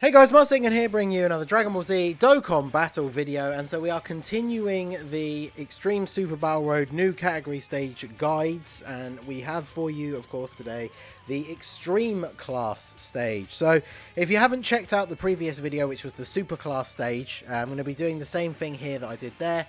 Hey guys, Mustang here bringing you another Dragon Ball Z Dokkan battle video, and so we are continuing the Extreme Super Battle Road new category stage guides, and we have for you, of course, today the Extreme Class stage. So if you haven't checked out the previous video, which was the Super Class stage, I'm going to be doing the same thing here that I did there.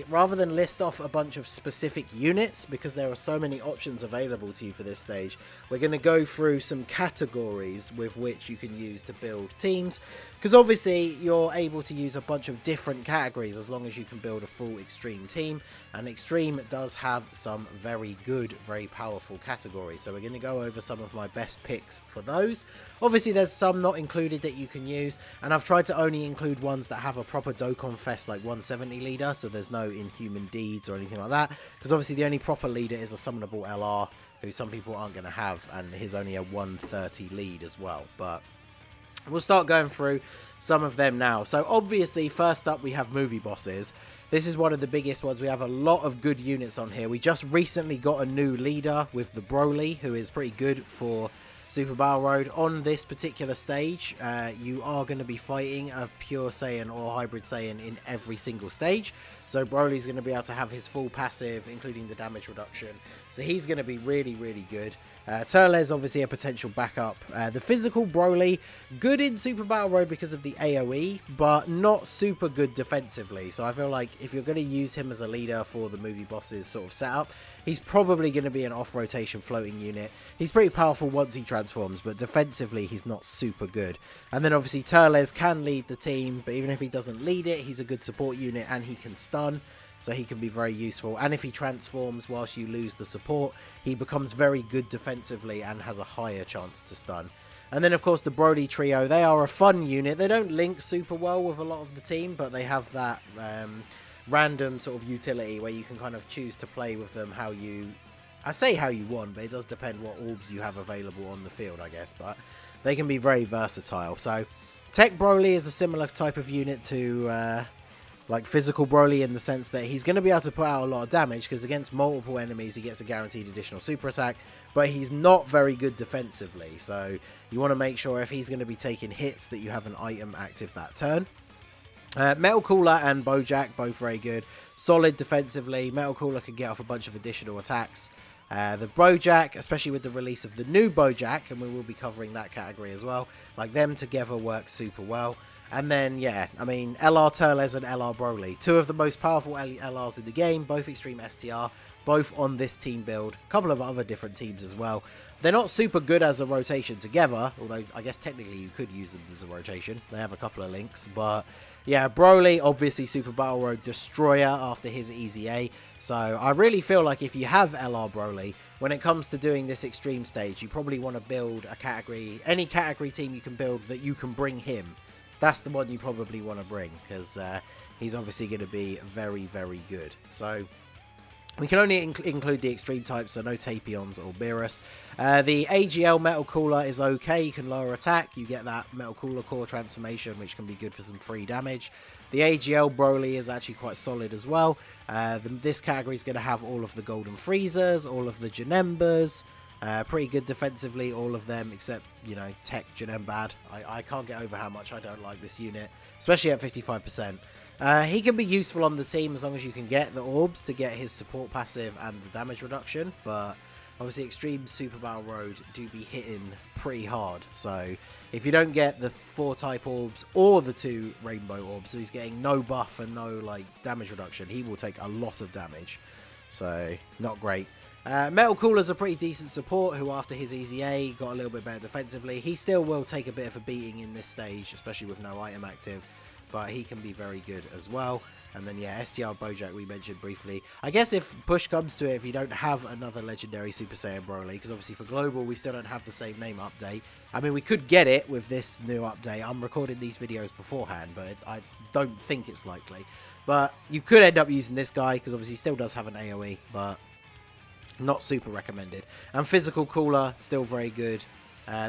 Rather than list off a bunch of specific units, because there are so many options available to you for this stage, we're going to go through some categories with which you can use to build teams, because obviously you're able to use a bunch of different categories as long as you can build a full Extreme team, and Extreme does have some very good, very powerful categories, so we're going to go over some of my best picks for those. Obviously there's some not included that you can use, and I've tried to only include ones that have a proper Dokkan Fest like 170 leader, so there's no inhuman deeds or anything like that, because obviously the only proper leader is a summonable LR, who some people aren't going to have, and he's only a 130 lead as well. But we'll start going through some of them now. So obviously first up we have movie bosses. This is one of the biggest ones. We have a lot of good units on here. We just recently got a new leader with the Broly, who is pretty good for Super Battle Road. On this particular stage, you are going to be fighting a pure Saiyan or hybrid Saiyan in every single stage. So Broly's going to be able to have his full passive, including the damage reduction. So he's going to be really, really good. Turles obviously a potential backup. The physical Broly, good in Super Battle Road because of the AoE, but not super good defensively. So I feel like if you're going to use him as a leader for the movie bosses sort of setup, he's probably going to be an off-rotation floating unit. He's pretty powerful once he transforms, but defensively he's not super good. And then obviously Turles can lead the team, but even if he doesn't lead it, he's a good support unit and he can stun. So he can be very useful, and if he transforms whilst you lose the support, he becomes very good defensively and has a higher chance to stun. And then of course the Broly trio, they are a fun unit. They don't link super well with a lot of the team, but they have that random sort of utility where you can kind of choose to play with them how you... I say how you want, but it does depend what orbs you have available on the field, I guess. But they can be very versatile. So Tech Broly is a similar type of unit to... like physical Broly, in the sense that he's going to be able to put out a lot of damage because against multiple enemies he gets a guaranteed additional super attack, but he's not very good defensively, so you want to make sure if he's going to be taking hits that you have an item active that turn. Metal Cooler and Bojack, both very good. Solid defensively. Metal Cooler can get off a bunch of additional attacks. The Bojack, especially with the release of the new Bojack, and we will be covering that category as well, like them together work super well. And then, yeah, I mean, LR Turles and LR Broly. Two of the most powerful LRs in the game, both Extreme STR, both on this team build. A couple of other different teams as well. They're not super good as a rotation together, although I guess technically you could use them as a rotation. They have a couple of links, but yeah, Broly, obviously Super Battle Road Destroyer after his Easy A. So I really feel like if you have LR Broly, when it comes to doing this Extreme stage, you probably want to build a category, any category team you can build that you can bring him. That's the one you probably want to bring, because he's obviously going to be very, very good. So we can only include the extreme types, so no Tapions or Beerus. The AGL Metal Cooler is okay. You can lower attack. You get that Metal Cooler core transformation, which can be good for some free damage. The AGL Broly is actually quite solid as well. This category is going to have all of the Golden Freezers, all of the Janembas. Pretty good defensively, all of them, except, you know, Tech Janem bad. I can't get over how much I don't like this unit, especially at 55%. He can be useful on the team as long as you can get the orbs to get his support passive and the damage reduction, but obviously Extreme Super Battle Road do be hitting pretty hard, so if you don't get the 4 type orbs or the 2 rainbow orbs, so he's getting no buff and no like damage reduction, he will take a lot of damage, so not great. Metal Cooler's a pretty decent support who after his Easy A got a little bit better defensively. He still will take a bit of a beating in this stage, especially with no item active, but he can be very good as well. And then yeah, STR Bojack we mentioned briefly. I guess if push comes to it, if you don't have another legendary Super Saiyan Broly, because obviously for Global we still don't have the same name update. I mean, we could get it with this new update. I'm recording these videos beforehand, but I don't think it's likely. But you could end up using this guy, because obviously he still does have an AoE, but not super recommended. And Physical Cooler, still very good.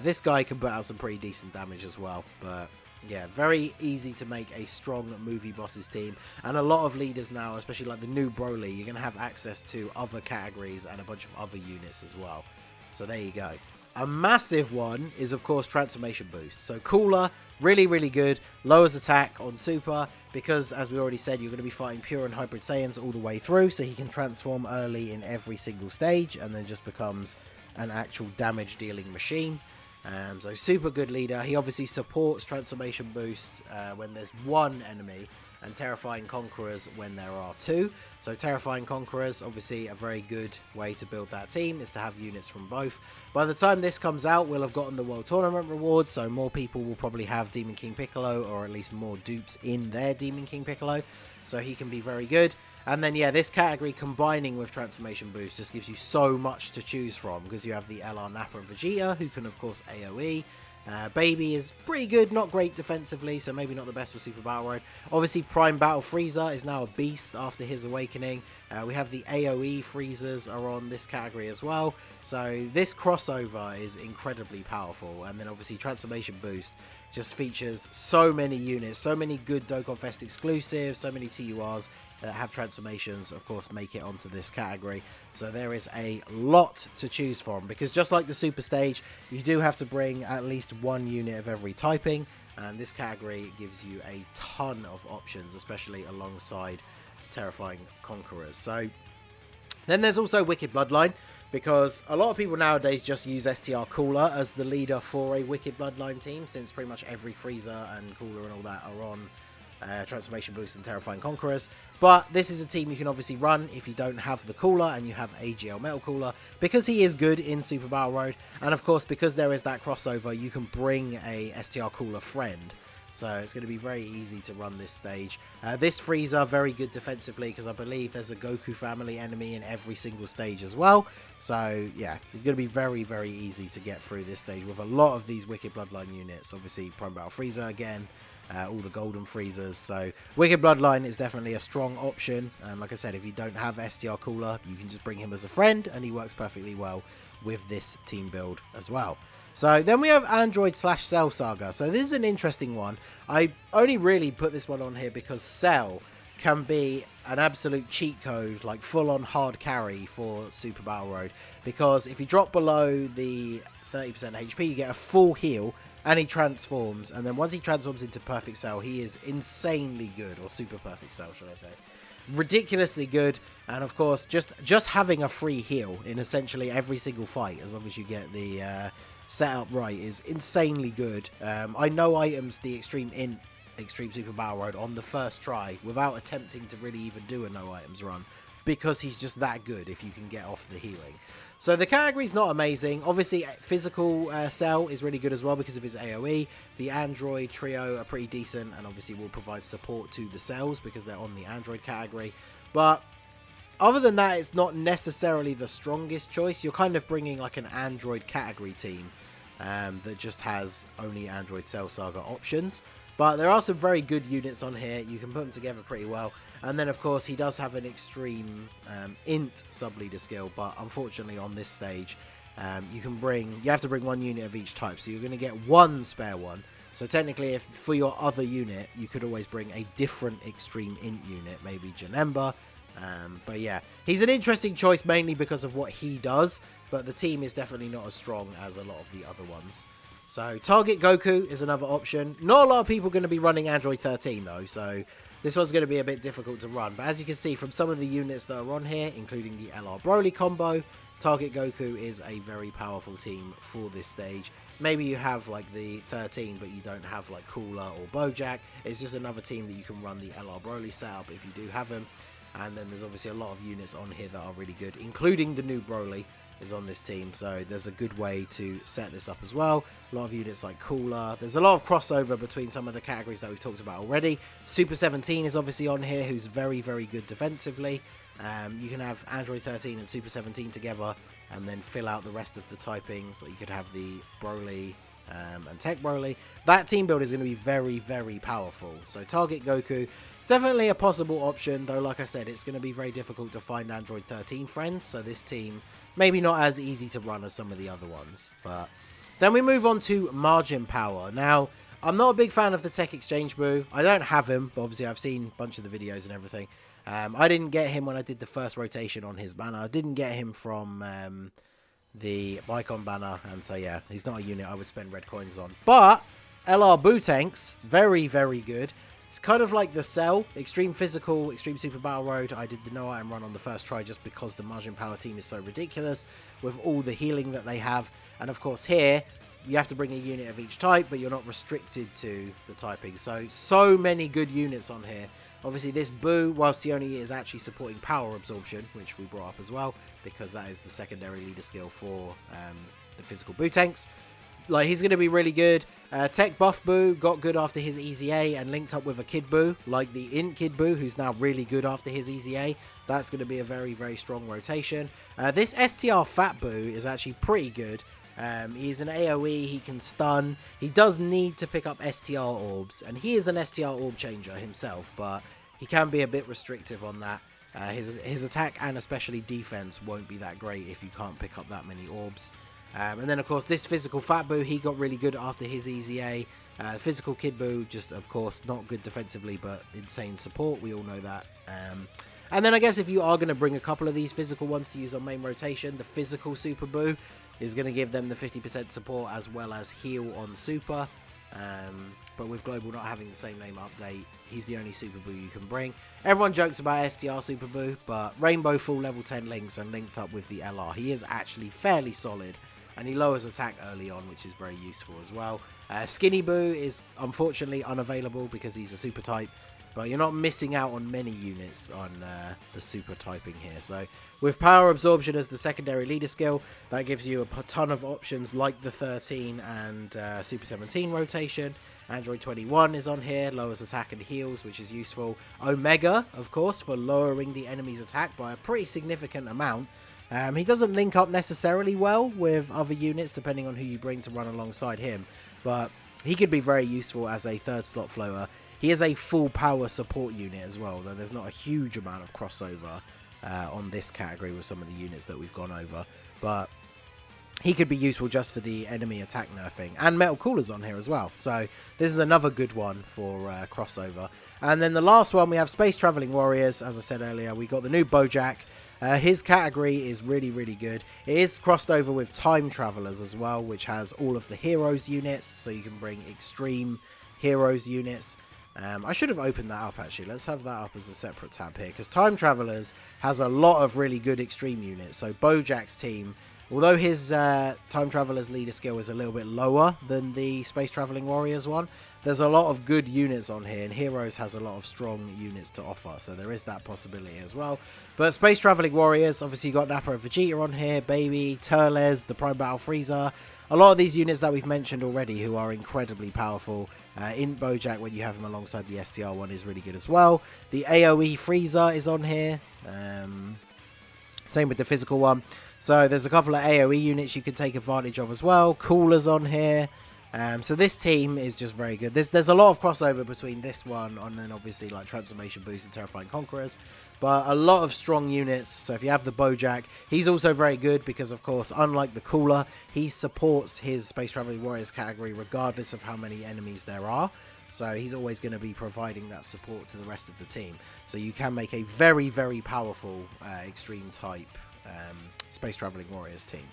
This guy can put out some pretty decent damage as well. But yeah, very easy to make a strong movie bosses team. And a lot of leaders now, especially like the new Broly, you're going to have access to other categories and a bunch of other units as well. So there you go. A massive one is, of course, transformation boost. So Cooler, really, really good. Lowers attack on Super because, as we already said, you're going to be fighting Pure and Hybrid Saiyans all the way through. So he can transform early in every single stage and then just becomes an actual damage-dealing machine. So super good leader. He obviously supports transformation boost when there's one enemy, and Terrifying Conquerors when there are two. So Terrifying Conquerors, obviously a very good way to build that team is to have units from both. By the time this comes out, we'll have gotten the World Tournament rewards, so more people will probably have Demon King Piccolo, or at least more dupes in their Demon King Piccolo, so he can be very good. And then, yeah, this category combining with Transformation Boost just gives you so much to choose from, because you have the LR Nappa and Vegeta, who can, of course, AoE. Baby is pretty good, not great defensively, so maybe not the best for Super Battle Road. Obviously, Prime Battle Frieza is now a beast after his awakening. We have the AoE Friezas are on this category as well. So this crossover is incredibly powerful. And then obviously Transformation Boost just features so many units, so many good Dokkan Fest exclusives, so many TURs that have transformations, of course, make it onto this category. So there is a lot to choose from, because just like the Super Stage, you do have to bring at least one unit of every typing, and this category gives you a ton of options, especially alongside Terrifying Conquerors. So then there's also Wicked Bloodline, because a lot of people nowadays just use STR Cooler as the leader for a Wicked Bloodline team, since pretty much every Frieza and Cooler and all that are on Transformation Boost and Terrifying Conquerors. But this is a team you can obviously run if you don't have the Cooler and you have AGL Metal Cooler, because he is good in Super Battle Road, and of course because there is that crossover, you can bring a STR Cooler friend. So it's going to be very easy to run this stage. This Frieza, very good defensively, because I believe there's a Goku family enemy in every single stage as well. So yeah, it's going to be very, very easy to get through this stage with a lot of these Wicked Bloodline units. Obviously, Prime Battle Frieza again, all the Golden Friezas. So Wicked Bloodline is definitely a strong option. And like I said, if you don't have STR Cooler, you can just bring him as a friend, and he works perfectly well with this team build as well. So then we have Android/Cell Saga. So this is an interesting one. I only really put this one on here because Cell can be an absolute cheat code, like full-on hard carry for Super Battle Road. Because if you drop below the 30% HP, you get a full heal, and he transforms. And then once he transforms into Perfect Cell, he is insanely good, or Super Perfect Cell, should I say. Ridiculously good, and of course, just having a free heal in essentially every single fight, as long as you get the setup right, is insanely good. I know items the Extreme Super Battle Road on the first try without attempting to really even do a no items run, because he's just that good if you can get off the healing. So the category's not amazing. Obviously, Physical Cell is really good as well because of his AoE. The Android trio are pretty decent, and obviously will provide support to the Cells because they're on the Android category. But other than that, it's not necessarily the strongest choice. You're kind of bringing like an Android category team that just has only Android Cell Saga options. But there are some very good units on here. You can put them together pretty well. And then, of course, he does have an extreme int sub-leader skill. But unfortunately, on this stage, you have to bring one unit of each type. So you're going to get one spare one. So technically, if for your other unit, you could always bring a different extreme int unit, maybe Janemba. But yeah, he's an interesting choice mainly because of what he does, but the team is definitely not as strong as a lot of the other ones. So Target Goku is another option. Not a lot of people are going to be running Android 13 though, so this one's going to be a bit difficult to run. But as you can see from some of the units that are on here, including the LR Broly combo, Target Goku is a very powerful team for this stage. Maybe you have like the 13, but you don't have like Cooler or Bojack. It's just another team that you can run the LR Broly setup if you do have him. And then there's obviously a lot of units on here that are really good, including the new Broly is on this team. So there's a good way to set this up as well. A lot of units like Cooler. There's a lot of crossover between some of the categories that we've talked about already. Super 17 is obviously on here, who's very, very good defensively. You can have Android 13 and Super 17 together and then fill out the rest of the typings. So you could have the Broly and Tech Broly. That team build is going to be very, very powerful. So Target Goku, definitely a possible option, though like I said, it's going to be very difficult to find Android 13 friends, so this team maybe not as easy to run as some of the other ones. But then we move on to Margin Power. Now, I'm not a big fan of the Tech Exchange Boo. I don't have him, but obviously I've seen a bunch of the videos and everything. I didn't get him when I did the first rotation on his banner. I didn't get him from the Icon banner, and so yeah, he's not a unit I would spend red coins on. But LR Bootanks, very, very good. It's kind of like the Cell, Extreme Physical, Extreme Super Battle Road. I did the no item run on the first try just because the Majin Power team is so ridiculous with all the healing that they have. And of course here, you have to bring a unit of each type, but you're not restricted to the typing. So many good units on here. Obviously this Boo, whilst he only is actually supporting Power Absorption, which we brought up as well, because that is the secondary leader skill for the physical Bootanks. Like, he's going to be really good. Tech Buff Boo got good after his EZA and linked up with a Kid Boo, like the Int Kid Boo, who's now really good after his EZA. That's going to be a very, very strong rotation. This STR Fat Boo is actually pretty good. He's an AoE, he can stun. He does need to pick up STR Orbs, and he is an STR Orb changer himself, but he can be a bit restrictive on that. His attack and especially defense won't be that great if you can't pick up that many orbs. And then, of course, this physical Fat Boo, he got really good after his EZA. Physical Kid Boo, just, of course, not good defensively, but insane support. We all know that. And then, I guess, if you are going to bring a couple of these physical ones to use on main rotation, the physical Super Boo is going to give them the 50% support as well as heal on Super. But with Global not having the same name update, he's the only Super Boo you can bring. Everyone jokes about STR Super Boo, but Rainbow full level 10 links and linked up with the LR. He is actually fairly solid. And he lowers attack early on, which is very useful as well. Skinny Boo is unfortunately unavailable because he's a super type. But you're not missing out on many units on the super typing here. So with Power Absorption as the secondary leader skill, that gives you a ton of options like the 13 and Super 17 rotation. Android 21 is on here, lowers attack and heals, which is useful. Omega, of course, for lowering the enemy's attack by a pretty significant amount. He doesn't link up necessarily well with other units, depending on who you bring to run alongside him. But he could be very useful as a third slot floater. He is a full power support unit as well, though there's not a huge amount of crossover on this category with some of the units that we've gone over. But he could be useful just for the enemy attack nerfing. And Metal Cooler's on here as well. So this is another good one for crossover. And then the last one, we have Space Traveling Warriors. As I said earlier, we got the new Bojack. His category is really, really good. It is crossed over with Time Travelers as well, which has all of the Heroes units. So you can bring Extreme Heroes units. I should have opened that up, actually. Let's have that up as a separate tab here, because Time Travelers has a lot of really good Extreme units. So Bojack's team, although his Time Travelers leader skill is a little bit lower than the Space Traveling Warriors one, there's a lot of good units on here, and Heroes has a lot of strong units to offer, so there is that possibility as well. But Space Traveling Warriors, obviously you got Nappa and Vegeta on here, Baby, Turles, the Prime Battle Frieza, a lot of these units that we've mentioned already who are incredibly powerful. In Bojack, when you have him alongside the STR one, is really good as well. The AoE Frieza is on here, same with the physical one. So there's a couple of AoE units you can take advantage of as well. Cooler's on here. So this team is just very good. There's a lot of crossover between this one and then obviously like Transformation Boost and Terrifying Conquerors. But a lot of strong units. So if you have the Bojack, he's also very good because, of course, unlike the Cooler, he supports his Space Traveling Warriors category regardless of how many enemies there are. So he's always going to be providing that support to the rest of the team. So you can make a very, very powerful extreme type Space Traveling Warriors team.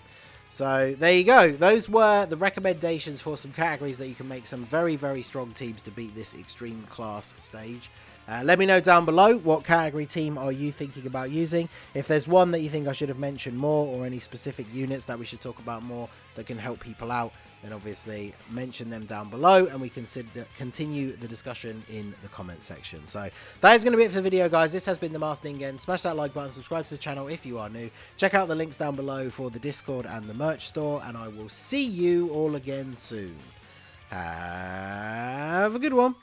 So there you go. Those were the recommendations for some categories that you can make some very, very strong teams to beat this extreme class stage. Let me know down below what category team are you thinking about using. If there's one that you think I should have mentioned more or any specific units that we should talk about more that can help people out, then obviously mention them down below and we can continue the discussion in the comment section. So that is going to be it for the video, guys. This has been the Master Ningen. Smash that like button, subscribe to the channel if you are new. Check out the links down below for the Discord and the merch store, and I will see you all again soon. Have a good one.